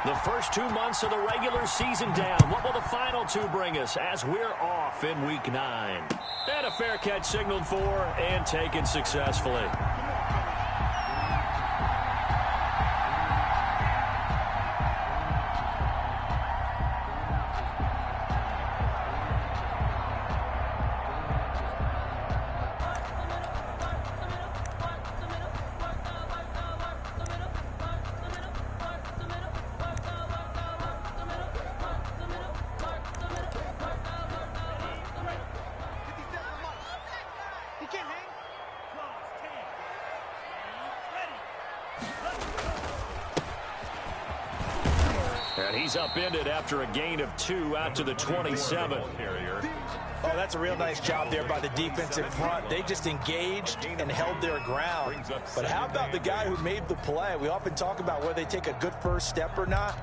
The first 2 months of the regular season down. What will the final two bring us as we're off in Week 9? And a fair catch signaled for and taken successfully. And he's upended after a gain of 2 out to the 27. Oh, that's a real nice job there by the defensive front. They just engaged and held their ground. But how about the guy who made the play? We often talk about whether they take a good first step or not.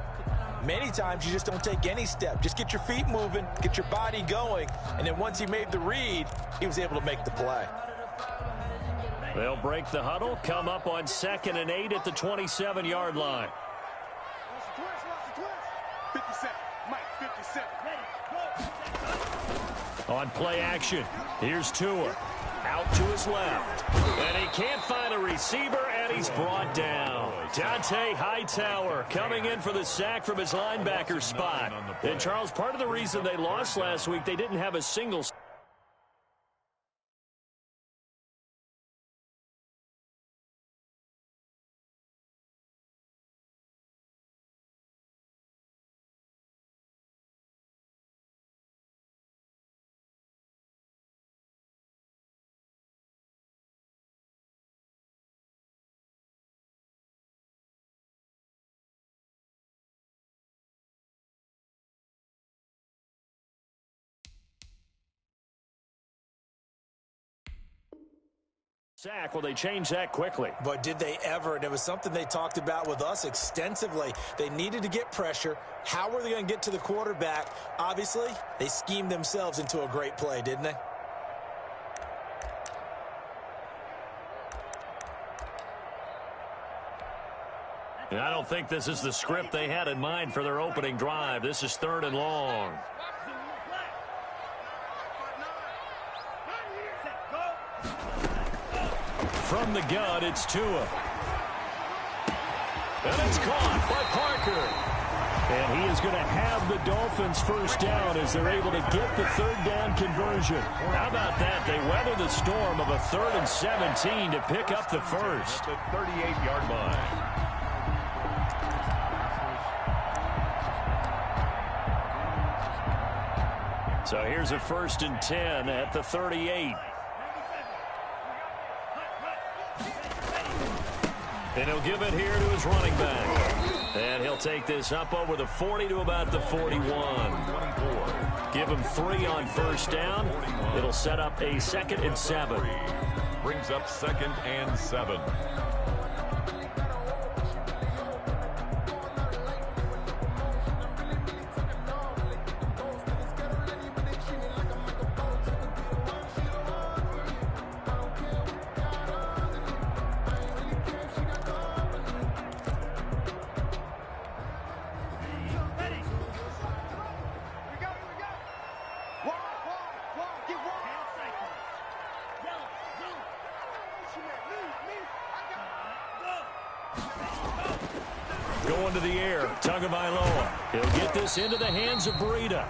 Many times you just don't take any step. Just get your feet moving, get your body going, and then once he made the read, he was able to make the play. They'll break the huddle, come up on 2nd and 8 at the 27-yard line. 57, Mike, 57. On play action, here's Tua. Out to his left. And he can't find a receiver, and he's brought down. Dante Hightower coming in for the sack from his linebacker spot. And, Charles, part of the reason they lost last week, they didn't have a single... sack. Well, they changed that quickly. But did they ever? And it was something they talked about with us extensively. They needed to get pressure. How were they going to get to the quarterback? Obviously, they schemed themselves into a great play, didn't they? And I don't think this is the script they had in mind for their opening drive. This is 3rd and long. From the gun, it's Tua. And it's caught by Parker. And he is going to have the Dolphins first down as they're able to get the 3rd down conversion. How about that? They weather the storm of a 3rd and 17 to pick up the first. The 38-yard line. So here's a 1st and 10 at the 38. And he'll give it here to his running back. And he'll take this up over the 40 to about the 41. Give him 3 on first down. It'll set up a 2nd and 7. Brings up 2nd and 7. Going to the air, Tagovailoa. He'll get this into the hands of Breida.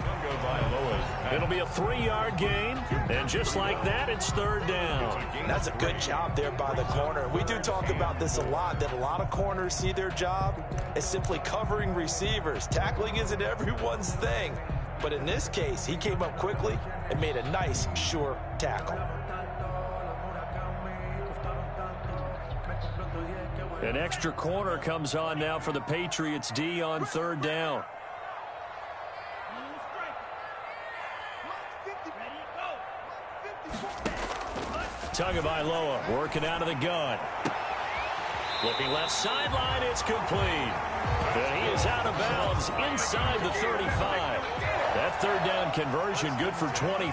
It'll be a 3-yard gain, and just like that, it's 3rd down. That's a good job there by the corner. We do talk about this a lot, that a lot of corners see their job as simply covering receivers. Tackling isn't everyone's thing. But in this case, he came up quickly and made a nice, sure tackle. An extra corner comes on now for the Patriots D on 3rd down. Tagovailoa working out of the gun. Looking left sideline, it's complete. And he is out of bounds inside the 35. That 3rd down conversion good for 23.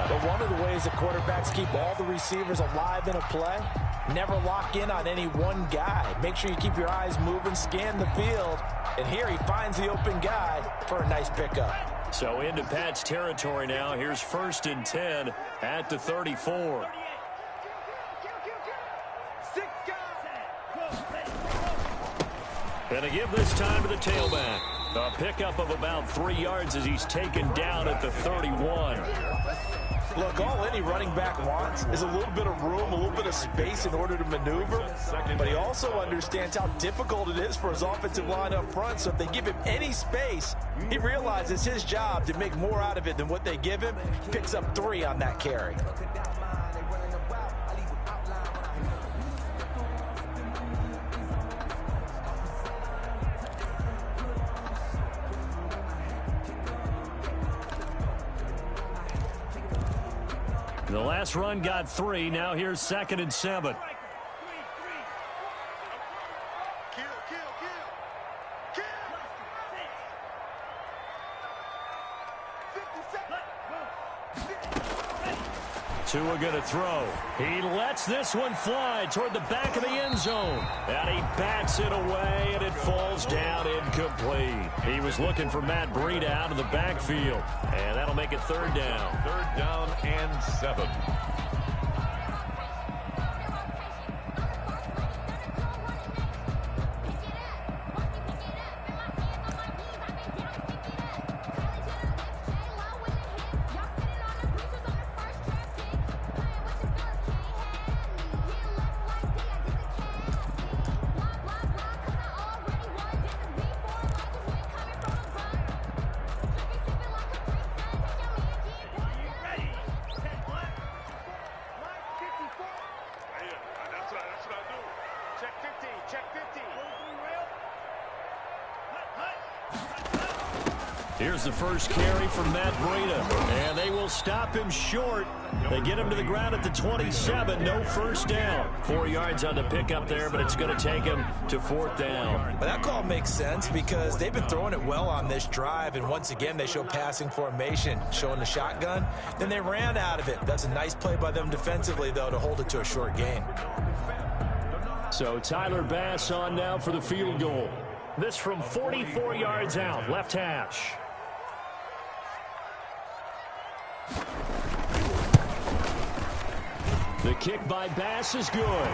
But one of the ways that quarterbacks keep all the receivers alive in a play, never lock in on any one guy. Make sure you keep your eyes moving, scan the field, And here he finds the open guy for a nice pickup. So into Pat's territory now. Here's 1st and 10 at the 34. And a give this time to the tailback. A pickup of about 3 yards as he's taken down at the 31. Look, all any running back wants is a little bit of room, a little bit of space in order to maneuver. But he also understands how difficult it is for his offensive line up front. So if they give him any space, he realizes his job to make more out of it than what they give him. Picks up 3 on that carry. The last run got 3. Now here's 2nd and 7. Tua going to throw. He lets this one fly toward the back of the end zone. And he bats it away, and it falls down incomplete. He was looking for Matt Breida out of the backfield. And that'll make it 3rd down. 3rd down and 7. Here's the first carry from Matt Breida, and they will stop him short. They get him to the ground at the 27, no first down. 4 yards on the pickup there, but it's going to take him to 4th down. But that call makes sense because they've been throwing it well on this drive, and once again they show passing formation, showing the shotgun. Then they ran out of it. That's a nice play by them defensively, though, to hold it to a short gain. So Tyler Bass on now for the field goal. This from 44 yards out, left hash. The kick by Bass is good.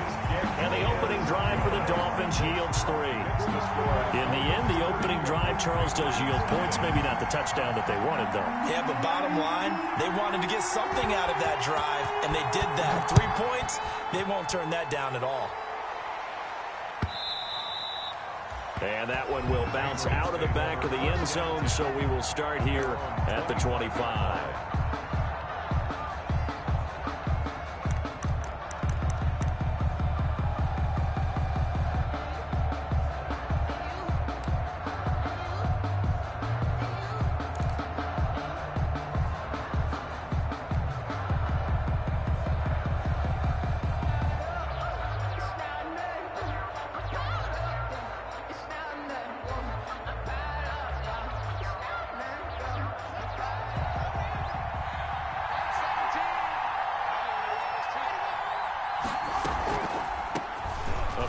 And the opening drive for the Dolphins yields 3. In the end, the opening drive, Charles, does yield points. Maybe not the touchdown that they wanted, though. Yeah, but bottom line, they wanted to get something out of that drive, and they did that. 3 points, they won't turn that down at all. And that one will bounce out of the back of the end zone, so we will start here at the 25.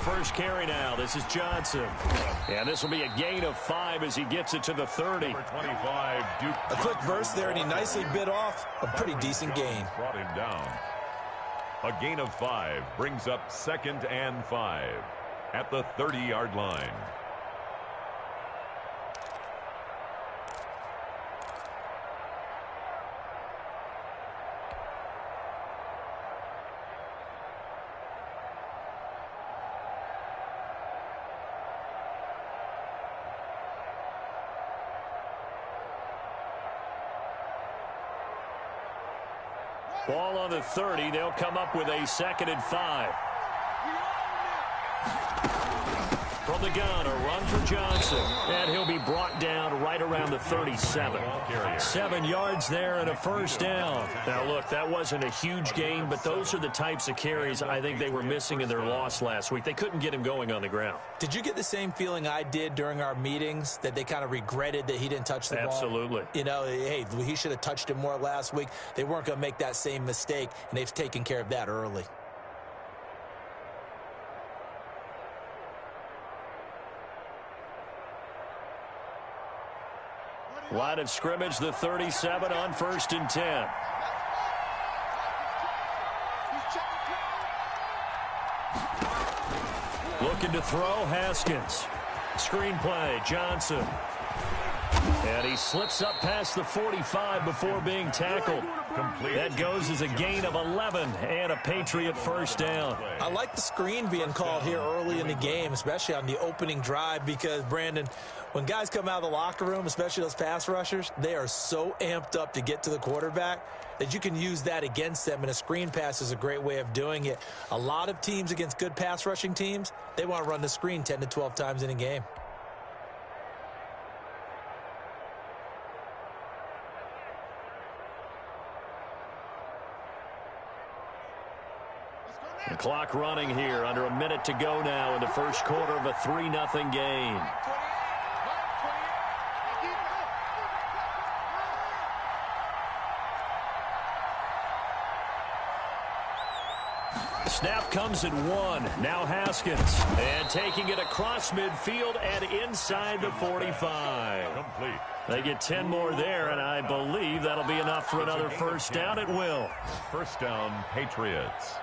First carry now. This is Johnson. And this will be a gain of 5 as he gets it to the 30. Number 25, Duke. A quick burst there, and he nicely bit off a pretty decent gain. Brought him down. A gain of 5 brings up 2nd and 5 at the 30-yard line. Ball on the 30. They'll come up with a 2nd and 5. From the gun, a run for Johnson. And he'll be brought down right around the 37. 7 yards there and a first down. Now, look, that wasn't a huge gain, but those are the types of carries I think they were missing in their loss last week. They couldn't get him going on the ground. Did you get the same feeling I did during our meetings, that they kind of regretted that he didn't touch the ball? Absolutely. You know, hey, he should have touched it more last week. They weren't going to make that same mistake, and they've taken care of that early. Line of scrimmage, the 37 on 1st and 10. Looking to throw, Haskins. Screen play, Johnson. And he slips up past the 45 before being tackled. Complete. That goes as a gain of 11 and a Patriot first down. I like the screen being called here early in the game, especially on the opening drive, because, Brandon, when guys come out of the locker room, especially those pass rushers, they are so amped up to get to the quarterback that you can use that against them, and a screen pass is a great way of doing it. A lot of teams against good pass rushing teams, they want to run the screen 10 to 12 times in a game. The clock running here, under a minute to go now in the first quarter of a 3-0 game. Snap comes at 1. Now Haskins. And taking it across midfield and inside the 45. Complete. They get 10 more there, and I believe that'll be enough for another first down. It will. First down, Patriots.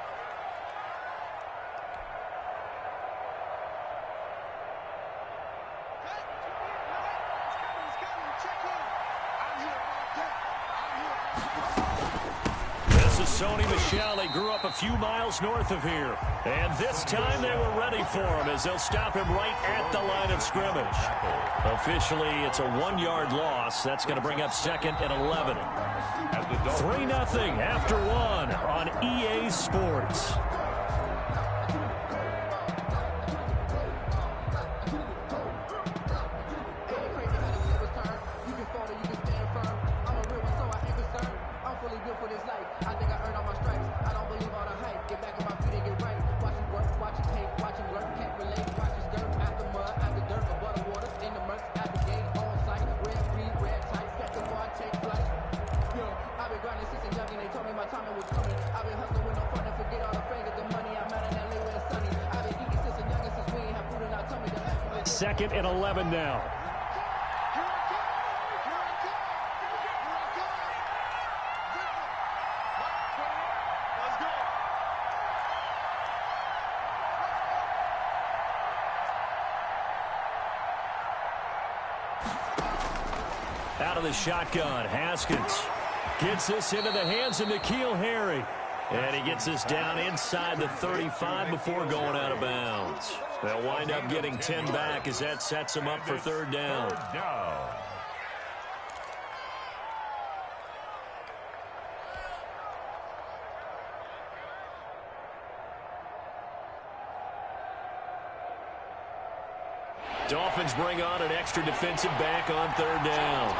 Sony Michel, he grew up a few miles north of here. And this time they were ready for him as they'll stop him right at the line of scrimmage. Officially, it's a 1-yard loss. That's going to bring up 2nd and 11. 3-0 after 1 on EA Sports. Second and 11 now. Out of the shotgun, Haskins gets this into the hands of N'Keal Harry. And he gets this down inside the 35 before going out of bounds. They'll wind up getting 10 back as that sets them up for 3rd down. Dolphins bring on an extra defensive back on 3rd down.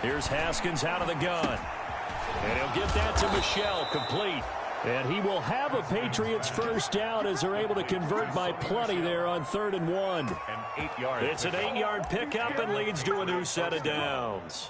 Here's Haskins out of the gun. And he'll get that to Michel, complete. And he will have a Patriots first down as they're able to convert by plenty there on 3rd and 1. It's an 8-yard pickup and leads to a new set of downs.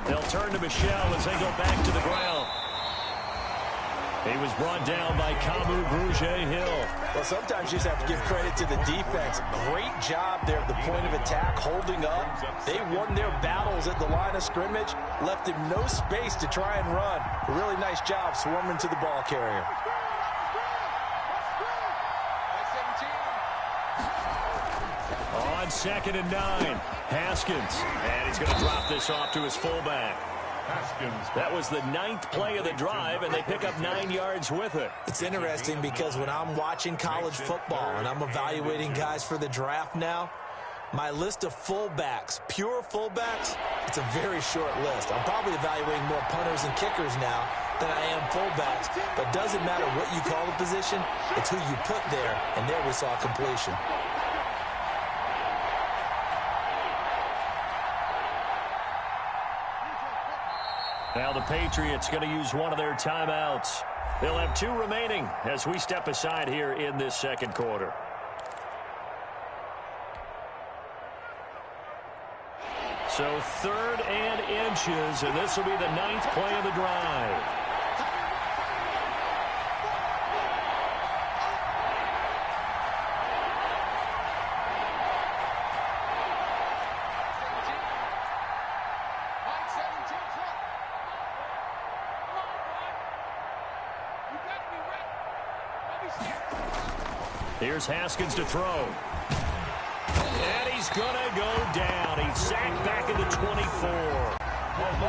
They'll turn to Michel as they go back to the ground. He was brought down by Kamu Grugier-Hill. Well, sometimes you just have to give credit to the defense. Great job there at the point of attack, holding up. They won their battles at the line of scrimmage, left him no space to try and run. A really nice job swarming to the ball carrier. On on 2nd and 9. Haskins. And he's going to drop this off to his fullback. That was the 9th play of the drive, and they pick up 9 yards with it. It's interesting because when I'm watching college football and I'm evaluating guys for the draft now, my list of fullbacks, pure fullbacks, it's a very short list. I'm probably evaluating more punters and kickers now than I am fullbacks, but it doesn't matter what you call the position, it's who you put there, and there we saw completion. Now the Patriots going to use one of their timeouts. They'll have 2 remaining as we step aside here in this second quarter. So 3rd and inches, and this will be the 9th play of the drive. Here's Haskins to throw. And he's going to go down. He's sacked back at the 24.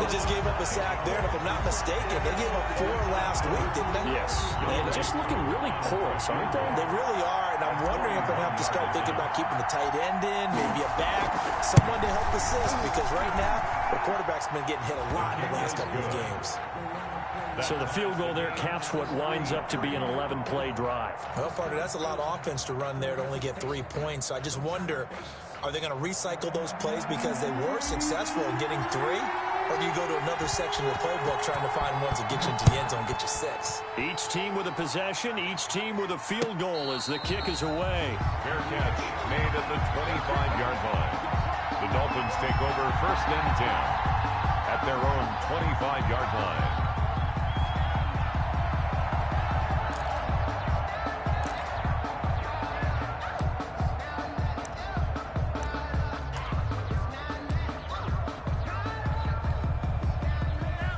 They just gave up a sack there, and if I'm not mistaken, they gave up 4 last week, didn't they? Yes. And just looking really porous, aren't they? They really are, and I'm wondering if I'm going to have to start thinking about keeping the tight end in, maybe a back, someone to help assist, because right now, the quarterback's been getting hit a lot in the last couple of games. So the field goal there caps what winds up to be an 11-play drive. Well, partner, that's a lot of offense to run there to only get 3 points. So I just wonder, are they going to recycle those plays because they were successful in getting 3? Or do you go to another section of the playbook trying to find ones that get you into the end zone, get you 6? Each team with a possession, each team with a field goal as the kick is away. Fair catch made at the 25-yard line. The Dolphins take over 1st and 10 at their own 25-yard line.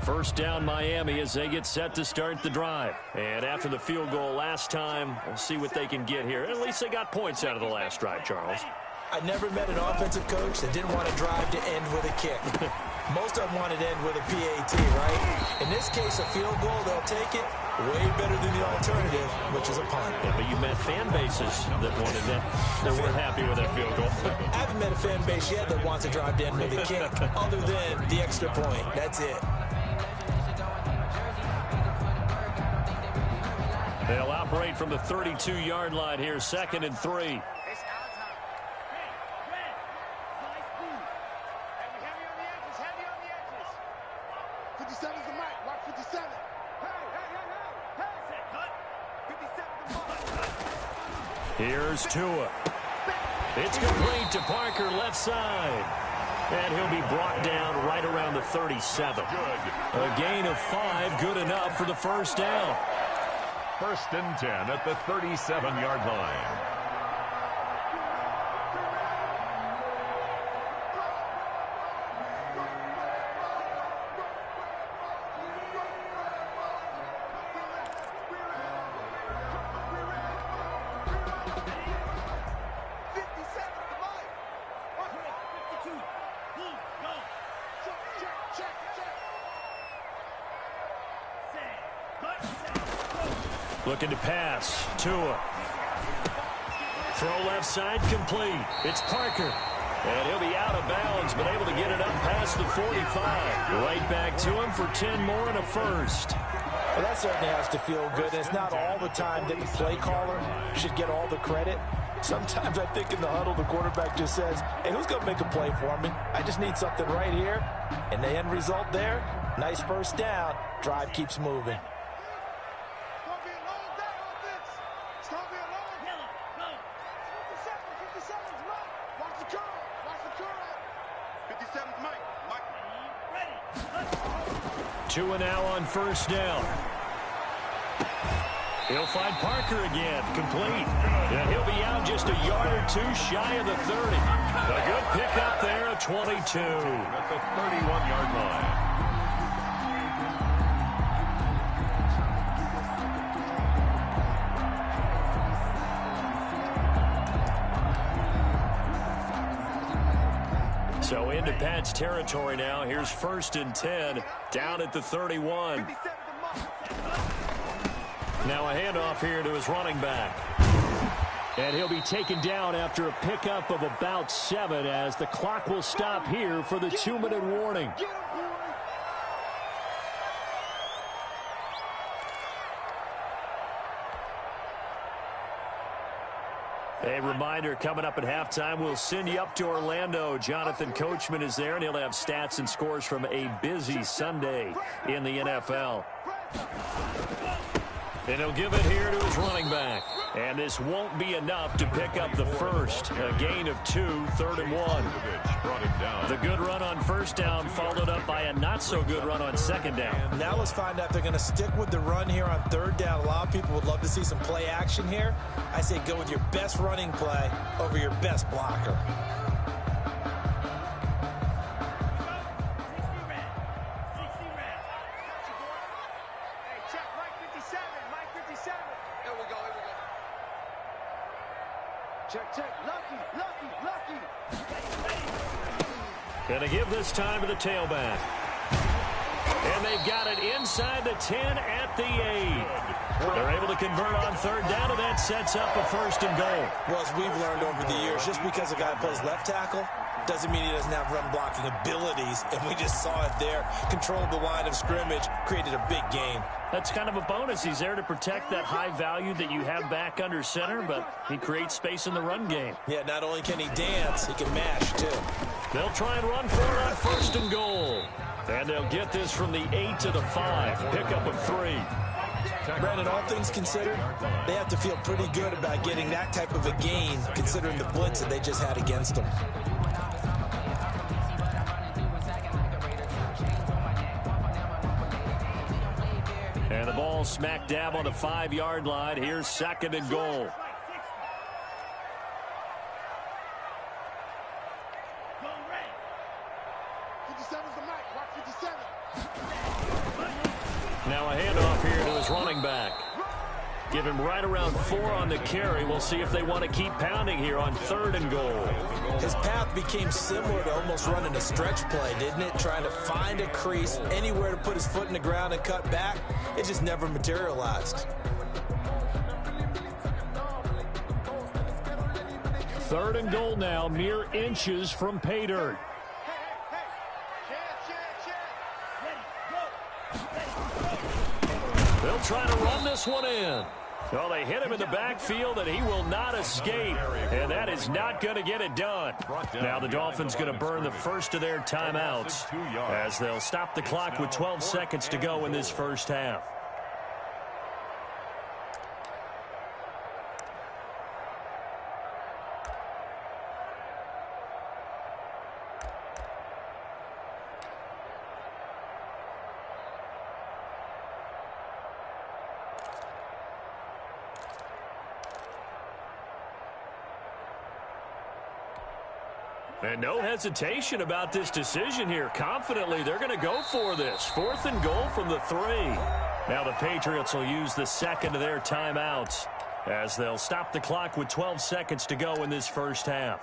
First down Miami as they get set to start the drive. And after the field goal last time, we'll see what they can get here. At least they got points out of the last drive, Charles. I never met an offensive coach that didn't want to drive to end with a kick. Most of them wanted to end with a PAT, right? In this case, a field goal, they'll take it. Way better than the alternative, which is a punt. Yeah, but you met fan bases that wanted that. They weren't happy with that field goal. I haven't met a fan base yet that wants to drive to end with a kick, other than the extra point. That's it. They'll operate from the 32-yard line here, 2nd and 3. 57's the mic. Mark 57. Hey. Here's Tua. It's complete to Parker, left side. And he'll be brought down right around the 37. A gain of 5, good enough for the first down. 1st and 10 at the 37-yard line. Looking to pass. Tua. Throw left side, complete. It's Parker. And he'll be out of bounds, but able to get it up past the 45. Right back to him for 10 more and a first. Well, that certainly has to feel good. And it's not all the time that the play caller should get all the credit. Sometimes I think in the huddle, the quarterback just says, hey, who's going to make a play for me? I just need something right here. And the end result there, nice first down. Drive keeps moving. Tua now on first down. He'll find Parker again, complete. And he'll be out just a yard or 2 shy of the 30. A good pickup there at 22. At the 31-yard line. So into Pat's territory now. Here's 1st and 10 down at the 31. Now a handoff here to his running back. And he'll be taken down after a pickup of about 7 as the clock will stop here for the 2-minute warning. A reminder, coming up at halftime, we'll send you up to Orlando. Jonathan Coachman is there, and he'll have stats and scores from a busy Sunday in the NFL. And he'll give it here to his running back. And this won't be enough to pick up the first. A gain of 2, 3rd and 1. The good run on 1st down followed up by a not-so-good run on 2nd down. Now let's find out if they're going to stick with the run here on 3rd down. A lot of people would love to see some play action here. I say go with your best running play over your best blocker. Going to give this time to the tailback. And they've got it inside the 10 at the 8. They're able to convert on 3rd down, and that sets up a 1st and goal. Well, as we've learned over the years, just because a guy plays left tackle doesn't mean he doesn't have run blocking abilities, and we just saw it there. Controlled the line of scrimmage, created a big gain. That's kind of a bonus. He's there to protect that high value that you have back under center, but he creates space in the run game. Yeah, not only can he dance, he can mash, too. They'll try and run for it on 1st and goal. And they'll get this from the 8 to the 5. Pickup of 3. Brandon, all things considered, they have to feel pretty good about getting that type of a gain, considering the blitz that they just had against them. And the ball smack dab on the 5-yard line. Here's 2nd and goal. Now a handoff here to his running back. Give him right around 4 on the carry. We'll see if they want to keep pounding here on 3rd and goal. His path became similar to almost running a stretch play, didn't it? Trying to find a crease, anywhere to put his foot in the ground and cut back. It just never materialized. 3rd and goal now, mere inches from pay dirt. They'll try to run this one in. Well, they hit him in the backfield, and he will not escape. And that is not going to get it done. Now the Dolphins going to burn the first of their timeouts as they'll stop the clock with 12 seconds to go in this first half. And no hesitation about this decision here. Confidently, they're going to go for this. 4th and goal from the 3. Now the Patriots will use the second of their timeouts as they'll stop the clock with 12 seconds to go in this first half.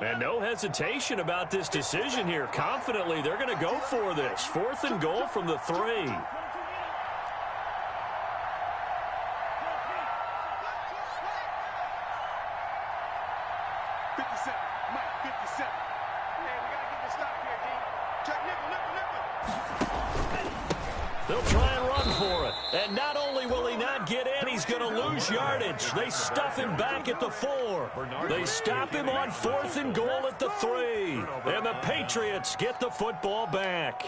And no hesitation about this decision here. Confidently, they're going to go for this. 4th and goal from the 3. They'll try and run for it. And not only will he not get in, he's going to lose yardage. They stuff him back at the 4. They stop him on 4th and goal at the 3. And the Patriots get the football back.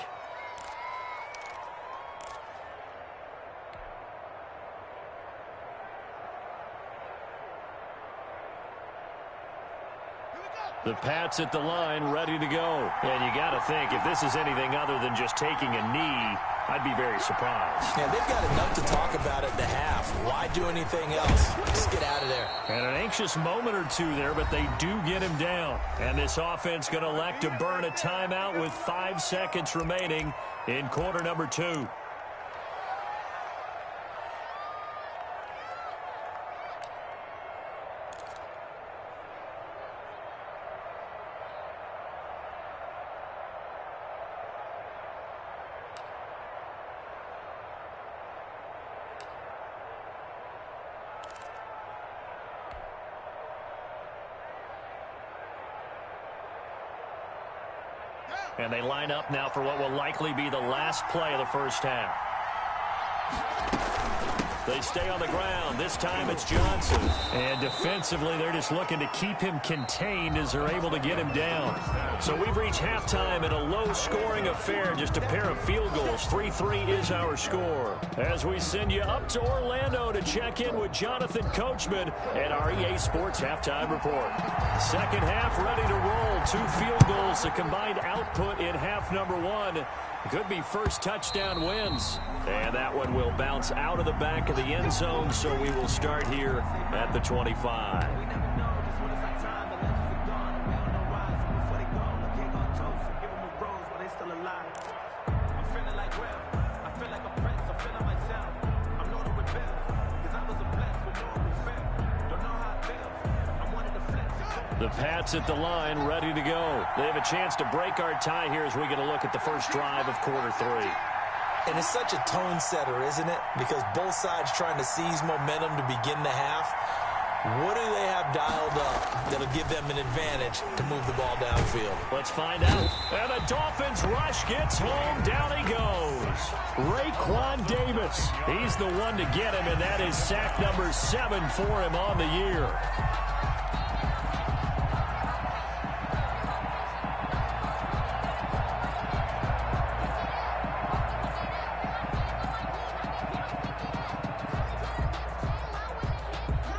The Pats at the line, ready to go. And you got to think, if this is anything other than just taking a knee, I'd be very surprised. Yeah, they've got enough to talk about at the half. Why do anything else? Just get out of there. And an anxious moment or two there, but they do get him down. And this offense going to elect to burn a timeout with 5 seconds remaining in quarter number 2. And they line up now for what will likely be the last play of the first half. They stay on the ground. This time it's Johnson. And defensively, they're just looking to keep him contained as they're able to get him down. So we've reached halftime in a low-scoring affair, just a pair of field goals. 3-3 is our score. As we send you up to Orlando to check in with Jonathan Coachman at our EA Sports Halftime Report. Second half ready to roll. 2 field goals, the combined output in half number 1. Could be first touchdown wins. And that one will bounce out of the back of the end zone, so we will start here at the 25. The Pats at the line, ready to go. They have a chance to break our tie here as we get a look at the first drive of quarter 3. And it's such a tone setter, isn't it? Because both sides trying to seize momentum to begin the half. What do they have dialed up that'll give them an advantage to move the ball downfield? Let's find out. And the Dolphins rush gets home. Down he goes. Raekwon Davis. He's the one to get him, and that is sack number 7 for him on the year.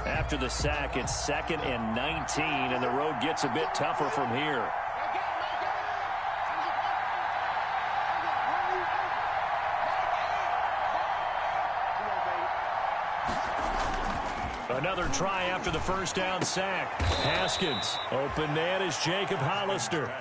After the sack, it's 2nd and 19, and the road gets a bit tougher from here. Another try after the first down sack. Haskins, open man is Jacob Hollister.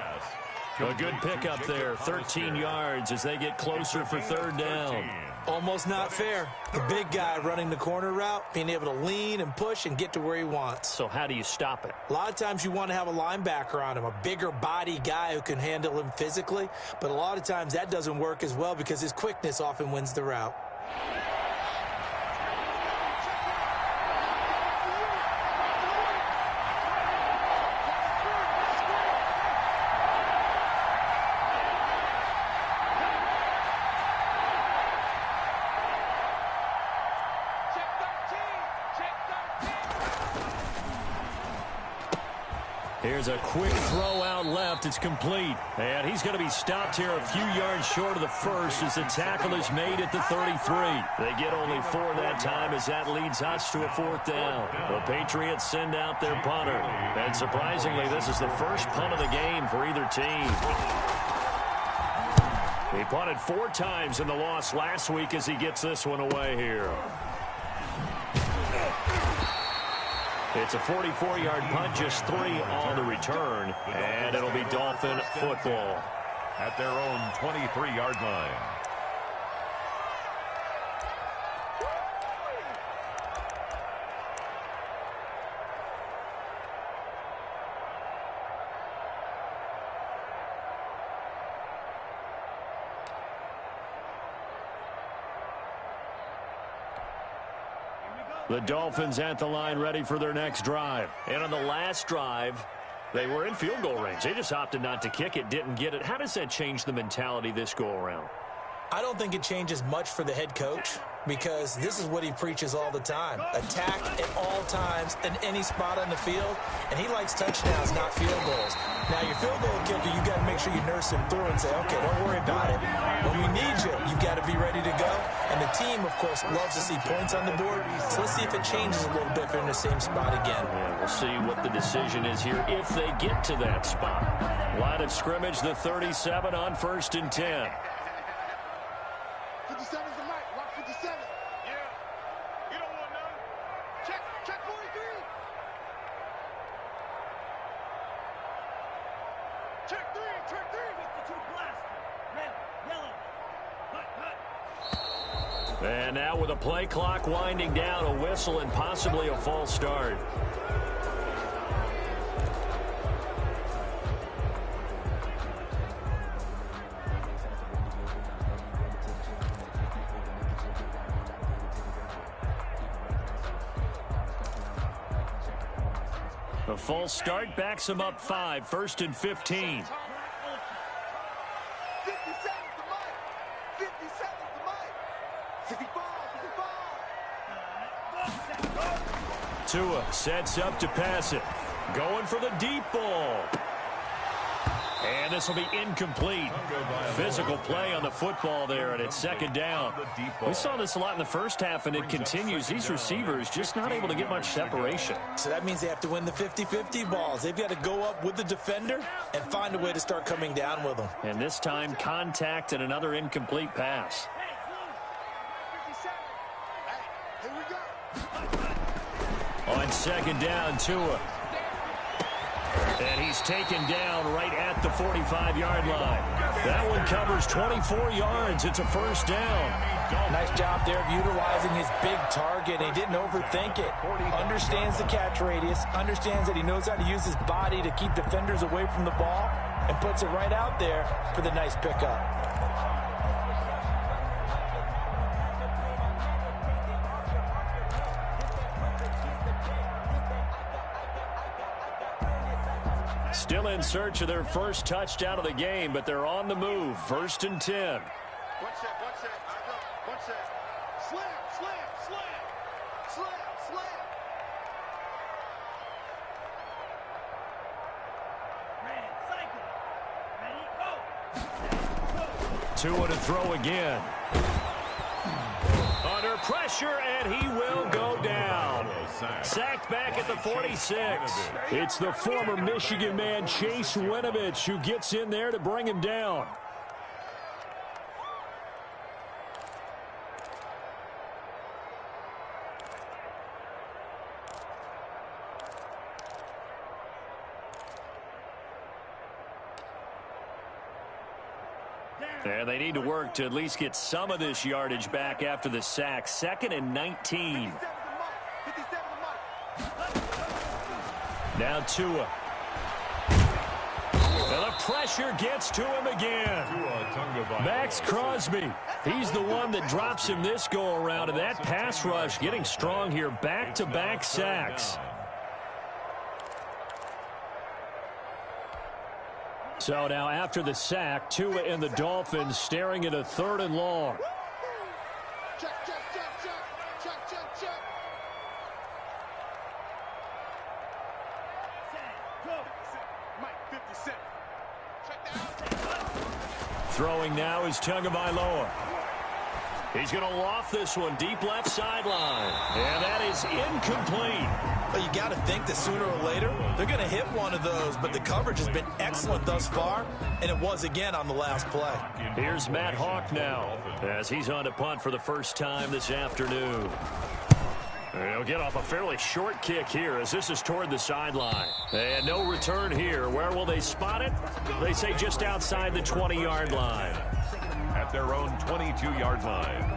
A good pickup there, 13 yards as they get closer for 3rd down. Almost not fair. The big guy running the corner route, being able to lean and push and get to where he wants. So how do you stop it? A lot of times you want to have a linebacker on him, a bigger body guy who can handle him physically. But a lot of times that doesn't work as well because his quickness often wins the route. Here's a quick throw out left. It's complete. And he's going to be stopped here a few yards short of the first as the tackle is made at the 33. They get only 4 that time as that leads us to a 4th down. The Patriots send out their punter. And surprisingly, this is the first punt of the game for either team. He punted 4 times in the loss last week as he gets this one away here. It's a 44-yard punt, just 3 on the return, and it'll be Dolphin football at their own 23-yard line. The Dolphins at the line ready for their next drive. And on the last drive, they were in field goal range. They just opted not to kick it, didn't get it. How does that change the mentality this go-around? I don't think it changes much for the head coach because this is what he preaches all the time. Attack at all times in any spot on the field, and he likes touchdowns, not field goals. Now, your field goal kicker, you got to make sure you nurse him through and say, okay, don't worry about it. When we need you, you've got to be ready to go. And the team, of course, loves to see points on the board. So let's see if it changes a little bit if they're in the same spot again. Yeah, we'll see what the decision is here if they get to that spot. Line of scrimmage, the 37 on 1st and 10. And now with a play clock winding down, a whistle and possibly a false start. A false start backs him up 5, 1st and 15. 50 seconds to Mike. 50 seconds to Mike. 65, 65. Tua sets up to pass it. Going for the deep ball. And this will be incomplete. Physical play on the football there, and it's 2nd down. We saw this a lot in the first half, and it continues. These receivers just not able to get much separation. So that means they have to win the 50-50 balls. They've got to go up with the defender and find a way to start coming down with them. And this time, contact and another incomplete pass. Hey, here we go. On 2nd down, Tua. And he's taken down right at the 45-yard line. That one covers 24 yards. It's a 1st down. Nice job there of utilizing his big target. He didn't overthink it. Understands the catch radius. Understands that he knows how to use his body to keep defenders away from the ball. And puts it right out there for the nice pickup. Still in search of their first touchdown of the game, but they're on the move. 1st and 10. One set. One set. Slam. Tua to throw again. Under pressure, and he will go down. Sacked back at the 46. It's the former Michigan man, Chase Winovich, who gets in there to bring him down. And they need to work to at least get some of this yardage back after the sack. 2nd and 19. Now Tua. And the pressure gets to him again. Max Crosby. He's the one that drops him this go-around. And that pass rush getting strong here. Back-to-back sacks. So now after the sack, Tua and the Dolphins staring at a 3rd and long. Check. Mike, 50 seconds. Check that. Throwing now is Tagovailoa. He's going to loft this one deep left sideline. And that is incomplete. Well, you got to think that sooner or later they're going to hit one of those, but the coverage has been excellent thus far, and it was again on the last play. Here's Matt Hawk now as he's on to punt for the first time this afternoon. He'll get off a fairly short kick here as this is toward the sideline. And no return here. Where will they spot it? They say just outside the 20-yard line. At their own 22-yard line.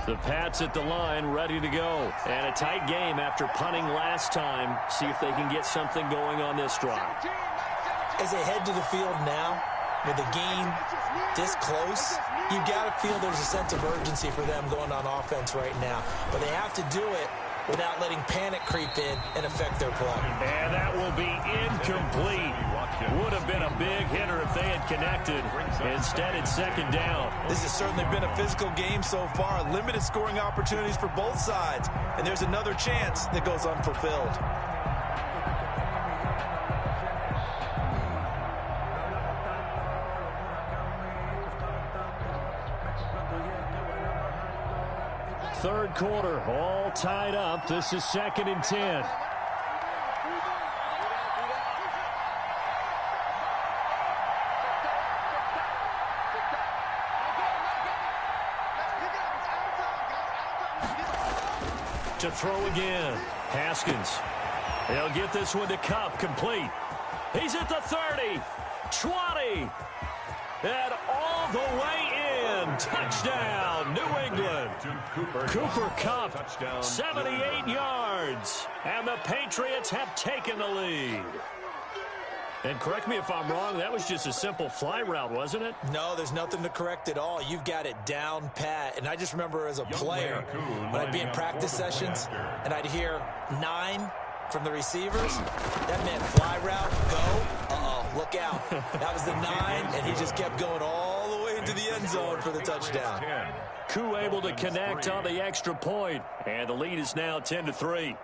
The Pats at the line, ready to go. And a tight game after punting last time. See if they can get something going on this drive. As they head to the field now, with the game this close, you got to feel there's a sense of urgency for them going on offense right now. But they have to do it without letting panic creep in and affect their play. And that will be incomplete. Would have been a big hitter if they had connected. Instead, it's 2nd down. This has certainly been a physical game so far. Limited scoring opportunities for both sides. And there's another chance that goes unfulfilled. third quarter, all tied up. This is 2nd and 10. To throw again. Haskins. He'll get this one to Cup, complete. He's at the 30, 20, and all the way in. Touchdown, New England. Cooper Kupp, 78 yards, and the Patriots have taken the lead. And correct me if I'm wrong, that was just a simple fly route, wasn't it? No, there's nothing to correct at all. You've got it down pat. And I just remember as a player, when I'd be in practice sessions, and I'd hear 9 from the receivers, that meant fly route, go, look out. That was the 9, and he just kept going all the way into the end zone for the touchdown. Koo able to connect on the extra point, and the lead is now 10-3.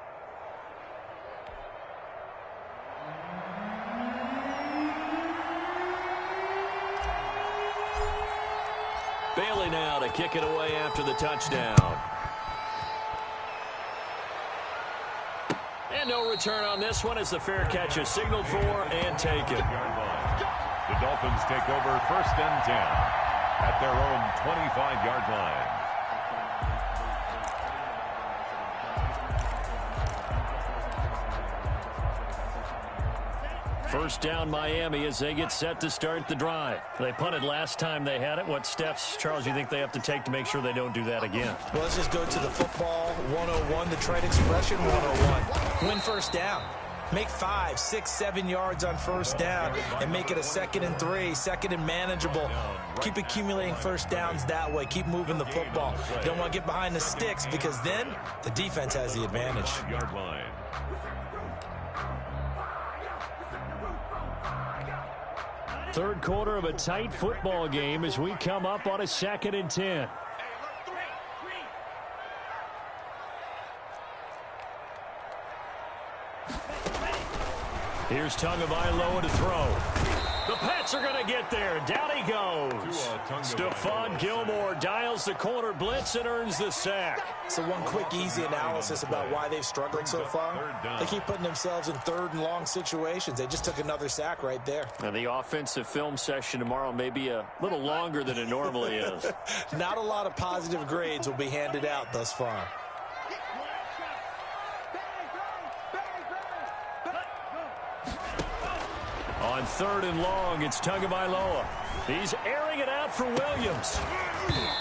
Bailey now to kick it away after the touchdown. And no return on this one as the fair catch is signaled for and taken. The Dolphins take over 1st and 10 at their own 25-yard line. First down Miami as they get set to start the drive. They punted last time they had it. What steps, Charles, you think they have to take to make sure they don't do that again? Well, let's just go to the football 101, the trade expression 101. Win first down. Make 5, 6, 7 yards on first down and make it a 2nd and 3, 2nd and manageable. Keep accumulating first downs that way. Keep moving the football. You don't want to get behind the sticks because then the defense has the advantage. Yard line. Third quarter of a tight football game as we come up on a 2nd and 10. Here's Tagovailoa to throw. The Pats are going to get there. Down he goes. Stephon Gilmore dials the corner blitz and earns the sack. So one quick, easy analysis about why they've struggled so far. They keep putting themselves in 3rd and long situations. They just took another sack right there. And the offensive film session tomorrow may be a little longer than it normally is. Not a lot of positive grades will be handed out thus far. On 3rd and long, it's Tagovailoa. He's airing it out for Williams.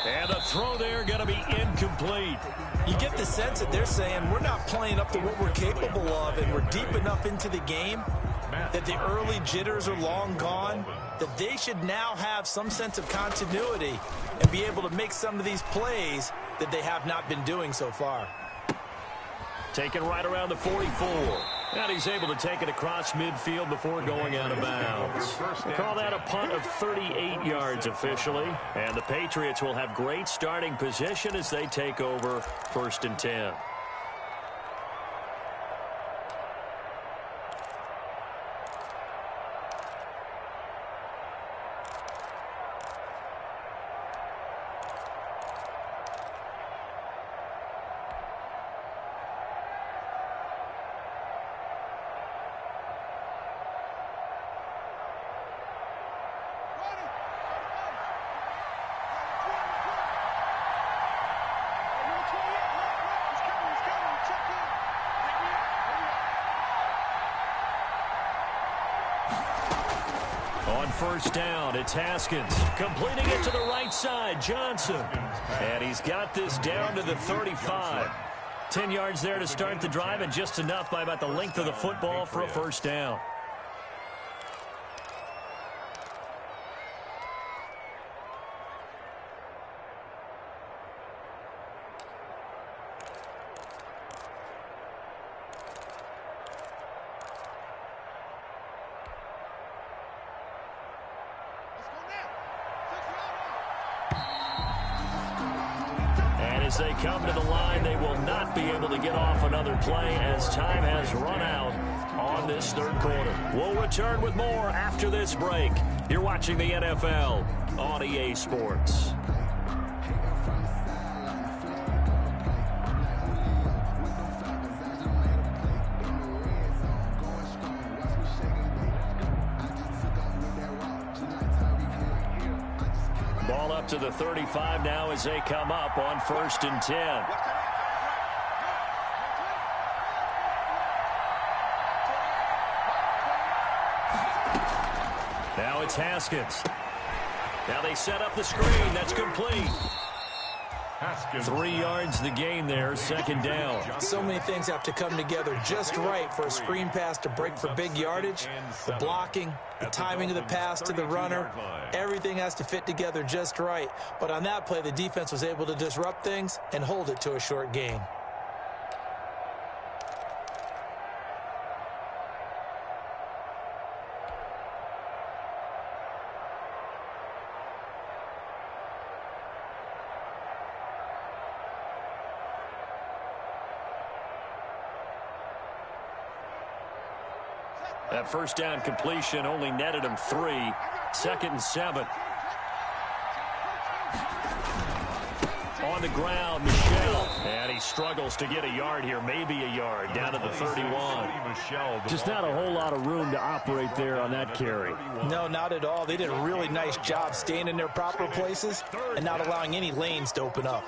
And the throw there going to be incomplete. You get the sense that they're saying we're not playing up to what we're capable of, and we're deep enough into the game that the early jitters are long gone, that they should now have some sense of continuity and be able to make some of these plays that they have not been doing so far. Taken right around the 44. And he's able to take it across midfield before going out of bounds. We'll call that a punt of 38 yards officially. And the Patriots will have great starting position as they take over 1st and 10. On first down, it's Haskins. Completing it to the right side, Johnson. And he's got this down to the 35. 10 yards there to start the drive, and just enough by about the length of the football for a first down. As they come to the line, they will not be able to get off another play as time has run out on this third quarter. We'll return with more after this break. You're watching the NFL on EA Sports. Ball up to the 35 now as they come up on 1st and 10. Now it's Haskins. Now they set up the screen. That's complete. 3 yards the gain there, 2nd down. So many things have to come together just right for a screen pass to break for big yardage. The blocking, the timing of the pass to the runner, everything has to fit together just right. But on that play, the defense was able to disrupt things and hold it to a short gain. That 1st down completion only netted him 3. 2nd and 7. On the ground, Michel. And he struggles to get a yard here, maybe a yard, down to the 31. Just not a whole lot of room to operate there on that carry. No, not at all. They did a really nice job staying in their proper places and not allowing any lanes to open up.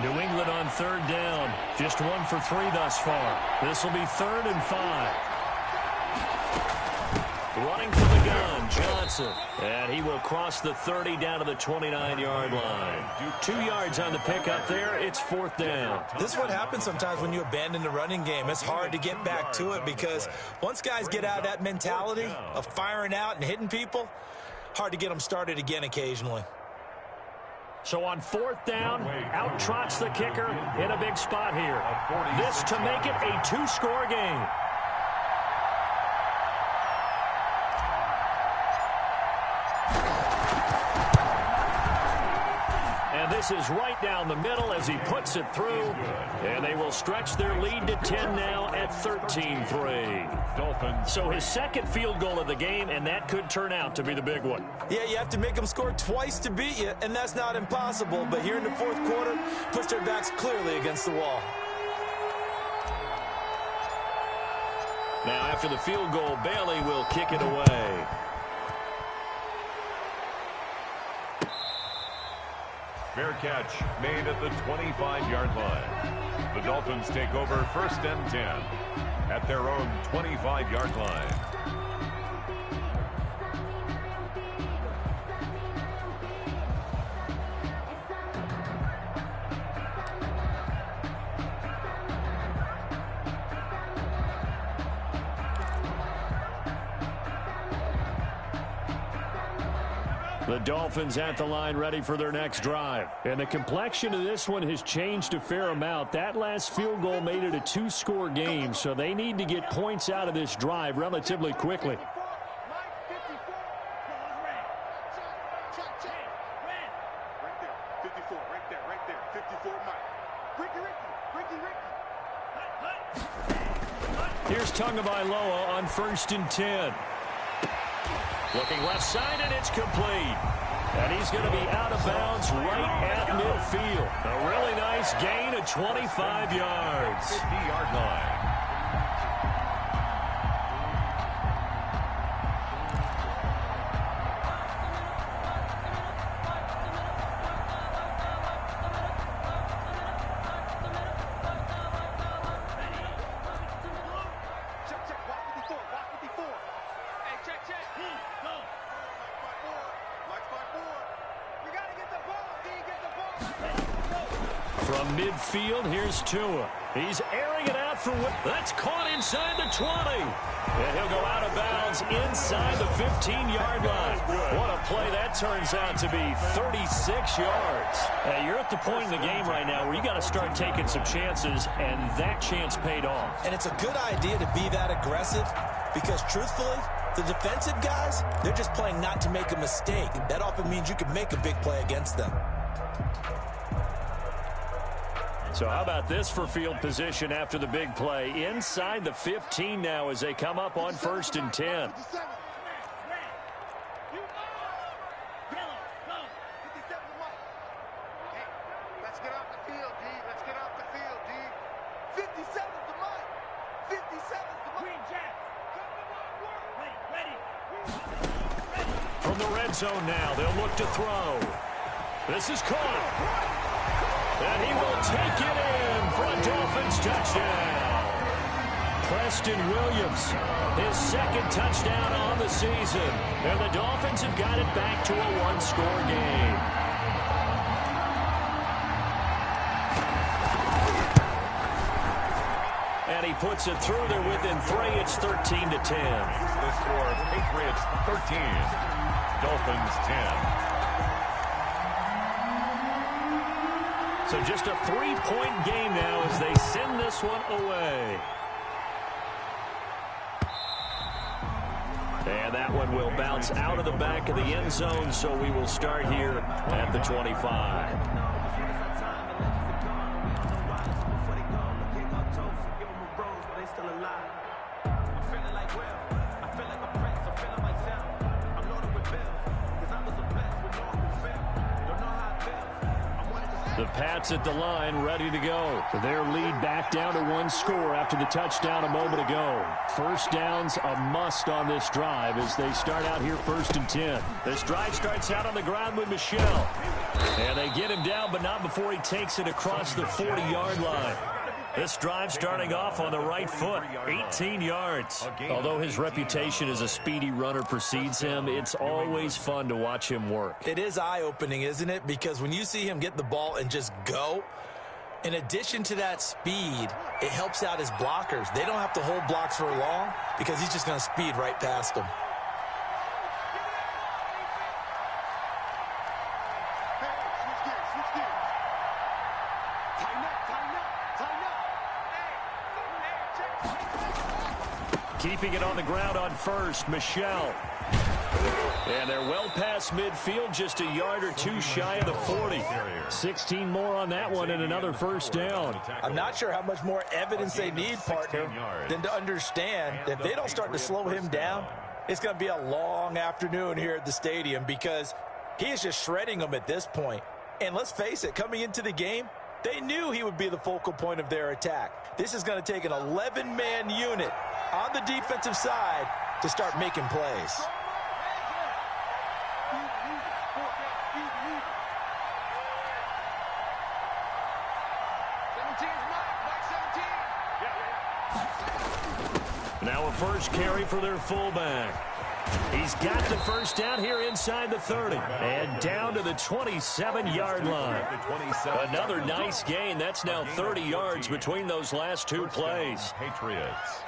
New England on 3rd down. Just 1 for 3 thus far. This will be 3rd and 5. Running for the gun, Johnson. And he will cross the 30 down to the 29-yard line. 2 yards on the pickup there. It's 4th down. This is what happens sometimes when you abandon the running game. It's hard to get back to it because once guys get out of that mentality of firing out and hitting people, hard to get them started again occasionally. So on 4th down, out trots the kicker in a big spot here. This to make it a 2-score game. And this is right down the middle as he puts it through. And they will stretch their lead to 10 now at 13-3. So his 2nd field goal of the game, and that could turn out to be the big one. Yeah, you have to make them score twice to beat you, and that's not impossible. But here in the 4th quarter, puts their backs clearly against the wall. Now after the field goal, Bailey will kick it away. Fair catch made at the 25-yard line. The Dolphins take over 1st and 10 at their own 25-yard line. The Dolphins at the line ready for their next drive. And the complexion of this one has changed a fair amount. That last field goal made it a 2-score game, so they need to get points out of this drive relatively quickly. Here's Tagovailoa on 1st and 10. Looking left side, and it's complete. And he's going to be out of bounds right at midfield. A really nice gain of 25 yards. 50-yard line. From midfield, here's Tua. He's airing it out for what? That's caught inside the 20. And he'll go out of bounds inside the 15-yard line. What a play that turns out to be, 36 yards. You're at the point in the game right now where you got to start taking some chances, and that chance paid off. And it's a good idea to be that aggressive because, truthfully, the defensive guys, they're just playing not to make a mistake. That often means you can make a big play against them. So how about this for field position after the big play? Inside the 15 now as they come up on 1st and 10. Let's get off the field, D. Let's get off the field, D. 57's the mic. 57's the mic. From the red zone now, they'll look to throw. This is caught. And he will take it in for a Dolphins touchdown. Preston Williams, his second touchdown on the season. And the Dolphins have got it back to a one-score game. And he puts it through there within 3. It's 13-10. The score, Patriots 13, Dolphins 10. So just a 3-point game now as they send this one away. And that one will bounce out of the back of the end zone, so we will start here at the 25. The Pats at the line, ready to go. Their lead back down to 1 score after the touchdown a moment ago. First down's a must on this drive as they start out here 1st and 10. This drive starts out on the ground with Michel. And they get him down, but not before he takes it across the 40-yard line. This drive starting off on the right foot, 18 yards. Although his reputation as a speedy runner precedes him, it's always fun to watch him work. It is eye-opening, isn't it? Because when you see him get the ball and just go, in addition to that speed, it helps out his blockers. They don't have to hold blocks for long because he's just going to speed right past them. Keeping it on the ground on first, Michel. And they're well past midfield, just a yard or two shy of the 40. 16 more on that one and another first down. I'm not sure how much more evidence they need, partner, than to understand that if they don't start to slow him down, it's going to be a long afternoon here at the stadium because he is just shredding them at this point. And let's face it, coming into the game, they knew he would be the focal point of their attack. This is going to take an 11-man unit on the defensive side to start making plays. Now a first carry for their fullback. He's got the first down here inside the 30 and down to the 27-yard line. Another nice gain. That's now 30 yards between those last two plays. Patriots.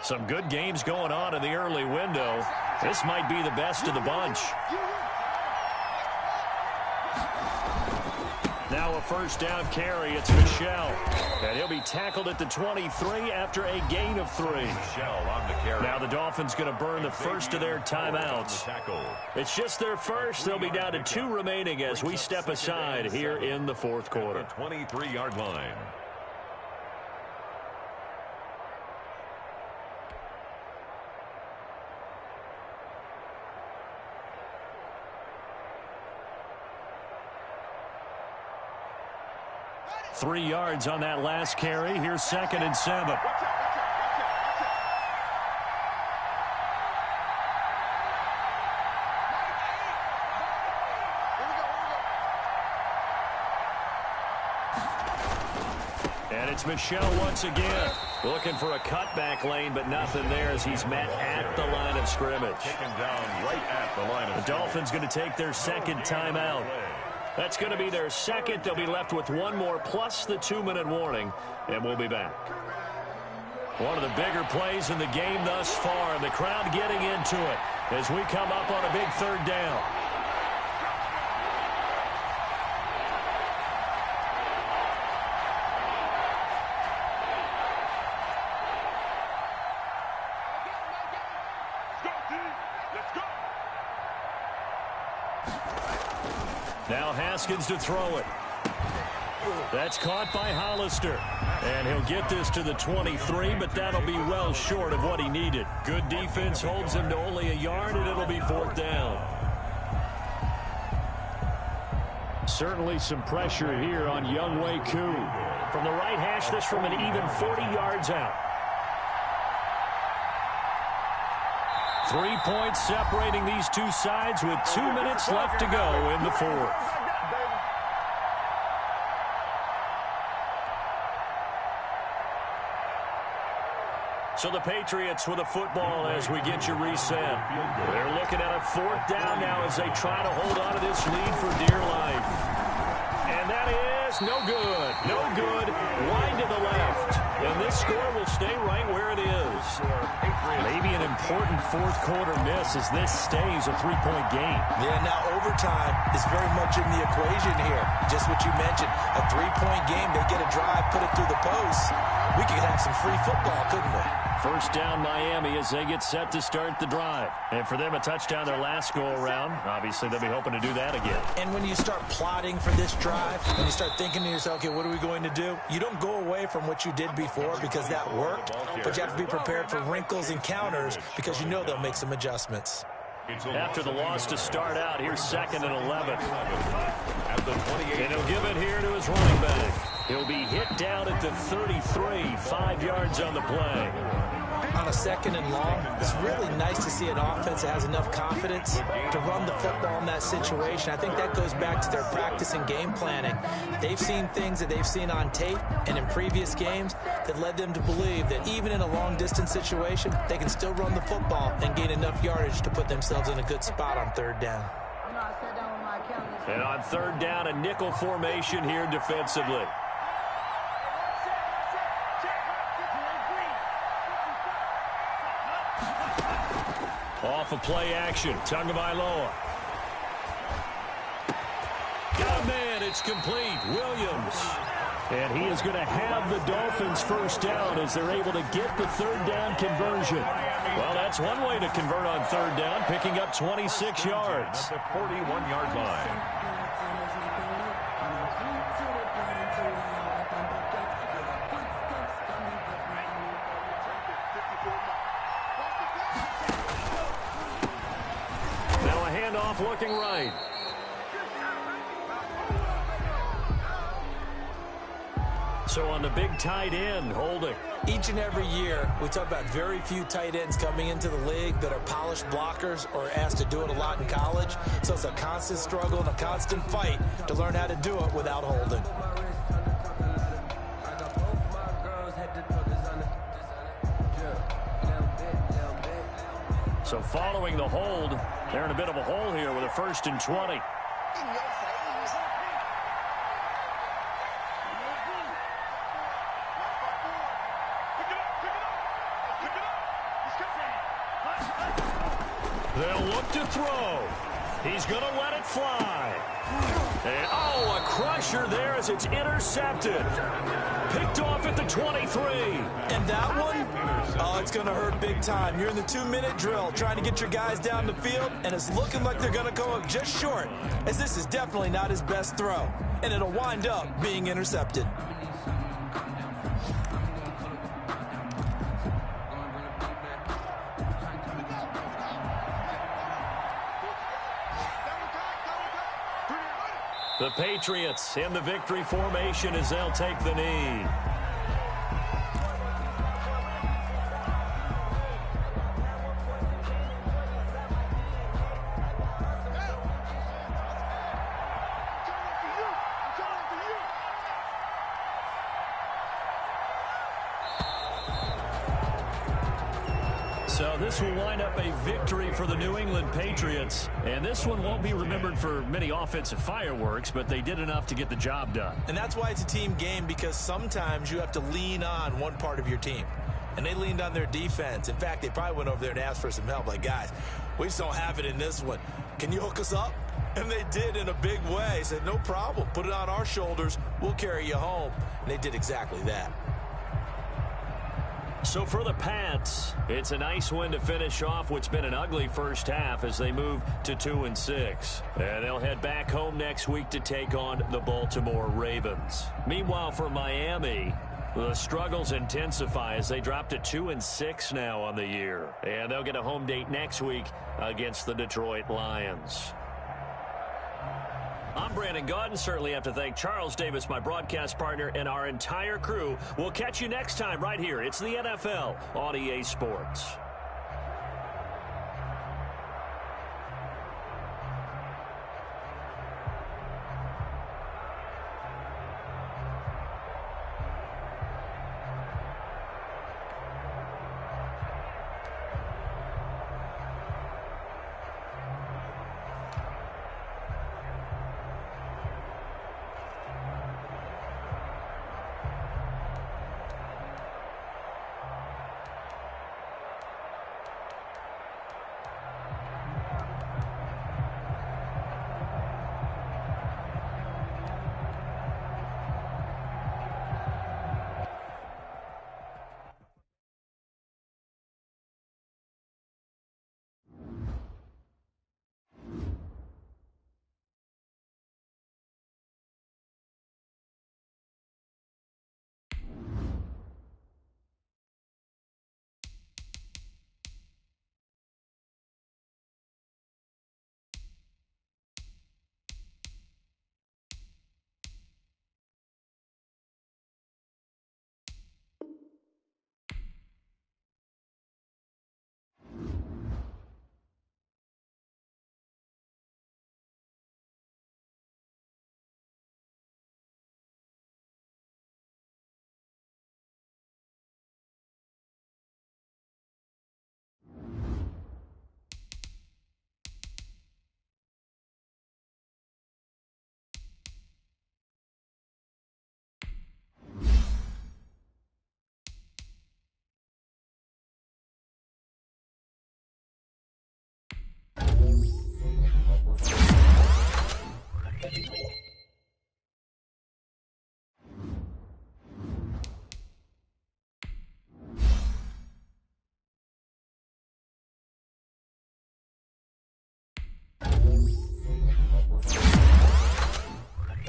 Some good games going on in the early window. This might be the best of the bunch. Now a first down carry. It's Michel. And he'll be tackled at the 23 after a gain of 3. Michel on the carry. Now the Dolphins going to burn the first of their timeouts. It's just their first. They'll be down to 2 remaining as we step aside here in the fourth quarter. 23-yard line. Three yards on that last carry. Here's 2nd and 7. And it's Michel once again. Looking for a cutback lane, but nothing there as he's met at the line of scrimmage. Taken down right at the line of scrimmage. The Dolphins going to take their second timeout. That's going to be their second. They'll be left with one more plus the 2-minute warning, and we'll be back. One of the bigger plays in the game thus far, and the crowd getting into it as we come up on a big 3rd down. Now Haskins to throw it. That's caught by Hollister. And he'll get this to the 23, but that'll be well short of what he needed. Good defense holds him to only a yard, and it'll be 4th down. Certainly some pressure here on Younghoe Koo. From the right hash, this from an even 40 yards out. 3 points separating these two sides with 2 minutes left to go in the 4th. So the Patriots with a football as we get you reset. They're looking at a 4th down now as they try to hold on to this lead for dear life. And that is no good. No good. Wide to the left. And this score will stay right where it is. Maybe an important 4th quarter miss as this stays a 3-point game. Yeah, now overtime is very much in the equation here. Just what you mentioned, a 3-point game. They get a drive, put it through the post. We could have some free football, couldn't we? 1st down Miami as they get set to start the drive. And for them, a touchdown their last go-around. Obviously, they'll be hoping to do that again. And when you start plotting for this drive, when you start thinking to yourself, okay, what are we going to do? You don't go away from what you did before because that worked, but you have to be prepared for wrinkles and counters because you know they'll make some adjustments. After the loss to start out, here's 2nd and 11. And he'll give it here to his running back. He'll be hit down at the 33, 5 yards on the play. On a 2nd and long, it's really nice to see an offense that has enough confidence to run the football in that situation. I think that goes back to their practice and game planning. They've seen things that they've seen on tape and in previous games that led them to believe that even in a long-distance situation, they can still run the football and gain enough yardage to put themselves in a good spot on 3rd down. And on 3rd down, a nickel formation here defensively. Off of play action, Tagovailoa. Got a man, it's complete, Williams. And he is going to have the Dolphins 1st down as they're able to get the 3rd down conversion. Well, that's one way to convert on 3rd down, picking up 26 yards. At the 41-yard line. Handoff looking right. So on the big tight end, holding. Each and every year, we talk about very few tight ends coming into the league that are polished blockers or asked to do it a lot in college. So it's a constant struggle and a constant fight to learn how to do it without holding. So following the hold, they're in a bit of a hole here with a 1st and 20. They'll look to throw. He's going to let it fly. And, oh, a crusher there as it's intercepted. Picked off at the 23. And that one, oh, it's going to hurt big time. You're in the 2-minute drill trying to get your guys down the field, and it's looking like they're going to go up just short, as this is definitely not his best throw, and it'll wind up being intercepted. The Patriots in the victory formation as they'll take the knee. So this will wind up a victory for the New England Patriots. And this one won't be remembered for many offensive fireworks, but they did enough to get the job done. And that's why it's a team game, because sometimes you have to lean on one part of your team. And they leaned on their defense. In fact, they probably went over there and asked for some help. Like, guys, we just don't have it in this one. Can you hook us up? And they did in a big way. Said, no problem. Put it on our shoulders. We'll carry you home. And they did exactly that. So for the Pats, it's a nice win to finish off what's been an ugly first half as they move to 2-6. And they'll head back home next week to take on the Baltimore Ravens. Meanwhile, for Miami, the struggles intensify as they drop to 2-6 now on the year. And they'll get a home date next week against the Detroit Lions. I'm Brandon Gaudin. Certainly have to thank Charles Davis, my broadcast partner, and our entire crew. We'll catch you next time right here. It's the NFL on EA Sports.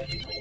Thank you.